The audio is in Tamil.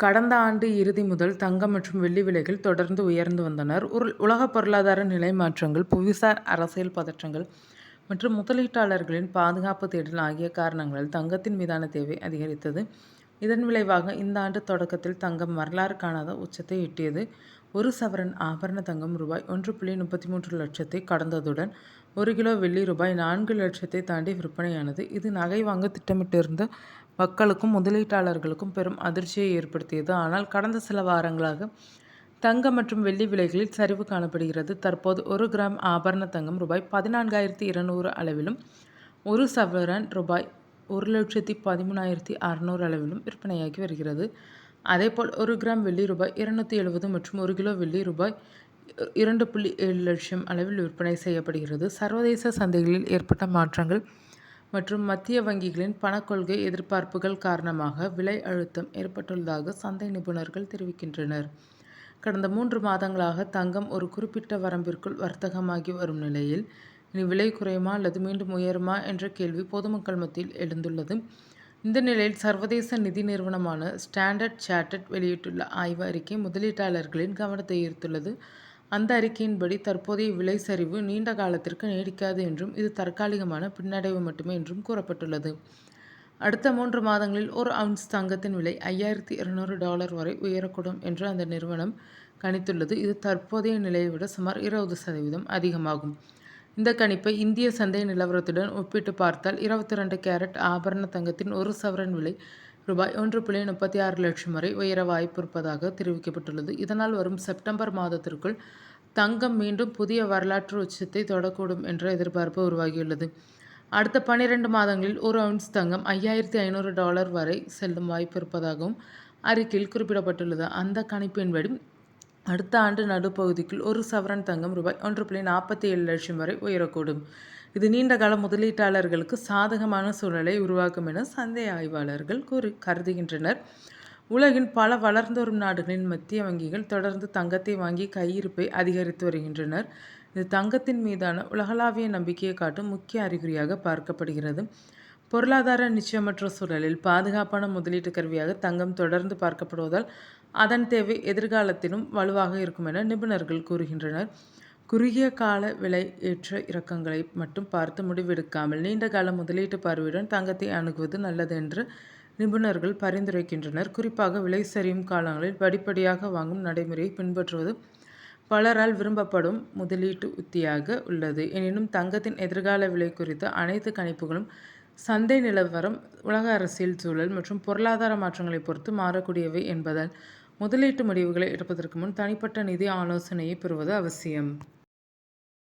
கடந்த ஆண்டு இறுதி முதல் தங்கம் மற்றும் வெள்ளி விலைகள் தொடர்ந்து உயர்ந்து வந்தன. உலக பொருளாதார நிலை மாற்றங்கள், புவிசார் அரசியல் பதற்றங்கள் மற்றும் முதலீட்டாளர்களின் பாதுகாப்பு தேடல் ஆகிய காரணங்களால் தங்கத்தின் மீதான தேவை அதிகரித்தது. இதன் விளைவாக இந்த ஆண்டு தொடக்கத்தில் தங்கம் வரலாறு காணாத உச்சத்தை எட்டியது. ஒரு சவரன் ஆபரண தங்கம் ரூபாய் 1.33 லட்சத்தை கடந்ததுடன் 1 கிலோ வெள்ளி ரூபாய் 4 லட்சத்தை தாண்டி விற்பனையானது. இது நகை வாங்க திட்டமிட்டிருந்த மக்களுக்கும் முதலீட்டாளர்களுக்கும் பெரும் அதிர்ச்சியை ஏற்படுத்தியது. ஆனால் கடந்த சில வாரங்களாக தங்கம் மற்றும் வெள்ளி விலைகளில் சரிவு காணப்படுகிறது. தற்போது 1 கிராம் ஆபரண தங்கம் ரூபாய் 14,200 அளவிலும், ஒரு சவரன் ரூபாய் 1,13,600 அளவிலும் விற்பனையாகி வருகிறது. அதேபோல் 1 கிராம் வெள்ளி ரூபாய் 270 மற்றும் 1 கிலோ வெள்ளி ரூபாய் 2.7 லட்சம் அளவில் விற்பனை செய்யப்படுகிறது. சர்வதேச சந்தைகளில் ஏற்பட்ட மாற்றங்கள் மற்றும் மத்திய வங்கிகளின் பணக்கொள்கை எதிர்பார்ப்புகள் காரணமாக விலை அழுத்தம் ஏற்பட்டுள்ளதாக சந்தை நிபுணர்கள் தெரிவிக்கின்றனர். கடந்த 3 மாதங்களாக தங்கம் ஒரு குறிப்பிட்ட வரம்பிற்குள் வர்த்தகமாகி வரும் நிலையில் இனி விலை குறையுமா அல்லது மீண்டும் உயருமா என்ற கேள்வி பொதுமக்கள் மத்தியில் எழுந்துள்ளது. இந்த நிலையில் சர்வதேச நிதி நிறுவனமான ஸ்டாண்டர்ட் சார்ட்டர்ட் வெளியிட்டுள்ள ஆய்வு அறிக்கை முதலீட்டாளர்களின் கவனத்தை ஈர்த்துள்ளது. அந்த அறிக்கையின்படி தற்போதைய விலை சரிவு நீண்ட காலத்திற்கு நீடிக்காது என்றும் இது தற்காலிகமான பின்னடைவு மட்டுமே என்றும் கூறப்பட்டுள்ளது. அடுத்த 3 மாதங்களில் ஒரு அவுன்ஸ் தங்கத்தின் விலை $5,200 வரை உயரக்கூடும் என்று அந்த நிறுவனம் கணித்துள்ளது. இது தற்போதைய நிலையை விட சுமார் 20% அதிகமாகும். இந்த கணிப்பை இந்திய சந்தை நிலவரத்துடன் ஒப்பிட்டு பார்த்தால் 22 கேரட் ஆபரண தங்கத்தின் ஒரு சவரன் விலை ரூபாய் 1.36 லட்சம் வரை உயர வாய்ப்பு இருப்பதாக தெரிவிக்கப்பட்டுள்ளது. இதனால் வரும் செப்டம்பர் மாதத்திற்குள் தங்கம் மீண்டும் புதிய வரலாற்று உச்சத்தை தொடக்கூடும் என்ற எதிர்பார்ப்பு உருவாகியுள்ளது. அடுத்த 12 மாதங்களில் ஒரு அவுன்ஸ் தங்கம் $5,500 வரை செல்லும் வாய்ப்பு இருப்பதாகவும் அறிக்கையில் குறிப்பிடப்பட்டுள்ளது. அந்த கணிப்பின்படி அடுத்த ஆண்டு நடுப்பகுதிக்குள் ஒரு சவரன் தங்கம் ரூபாய் 1.47 லட்சம் வரை உயரக்கூடும். இது நீண்டகால முதலீட்டாளர்களுக்கு சாதகமான சூழலை உருவாக்கும் என சந்தை ஆய்வாளர்கள் கருதுகின்றனர். உலகின் பல வளர்ந்து வரும் நாடுகளின் மத்திய வங்கிகள் தொடர்ந்து தங்கத்தை வாங்கி கையிருப்பை அதிகரித்து வருகின்றனர். இது தங்கத்தின் மீதான உலகளாவிய நம்பிக்கையை காட்டும் முக்கிய அறிகுறியாக பார்க்கப்படுகிறது. பொருளாதார நிச்சயமற்ற சூழலில் பாதுகாப்பான முதலீட்டு கருவியாக தங்கம் தொடர்ந்து பார்க்கப்படுவதால் அதன் தேவை எதிர்காலத்திலும் வலுவாக இருக்கும் என நிபுணர்கள் கூறுகின்றனர். குறுகிய கால விலை ஏற்ற இறக்கங்களை மட்டும் பார்த்து முடிவெடுக்காமல் நீண்டகால முதலீட்டு பார்வையுடன் தங்கத்தை அணுகுவது நல்லது என்று நிபுணர்கள் பரிந்துரைக்கின்றனர். குறிப்பாக விலை சரியும் காலங்களில் படிப்படியாக வாங்கும் நடைமுறையை பின்பற்றுவது பலரால் விரும்பப்படும் முதலீட்டு உத்தியாக உள்ளது. எனினும் தங்கத்தின் எதிர்கால விலை குறித்த அனைத்து கணிப்புகளும் சந்தை நிலவரம், உலக அரசியல் சூழல் மற்றும் பொருளாதார மாற்றங்களை பொறுத்து மாறக்கூடியவை என்பதால் முதலீட்டு முடிவுகளை எடுப்பதற்கு முன் தனிப்பட்ட நிதி ஆலோசனையை பெறுவது அவசியம்.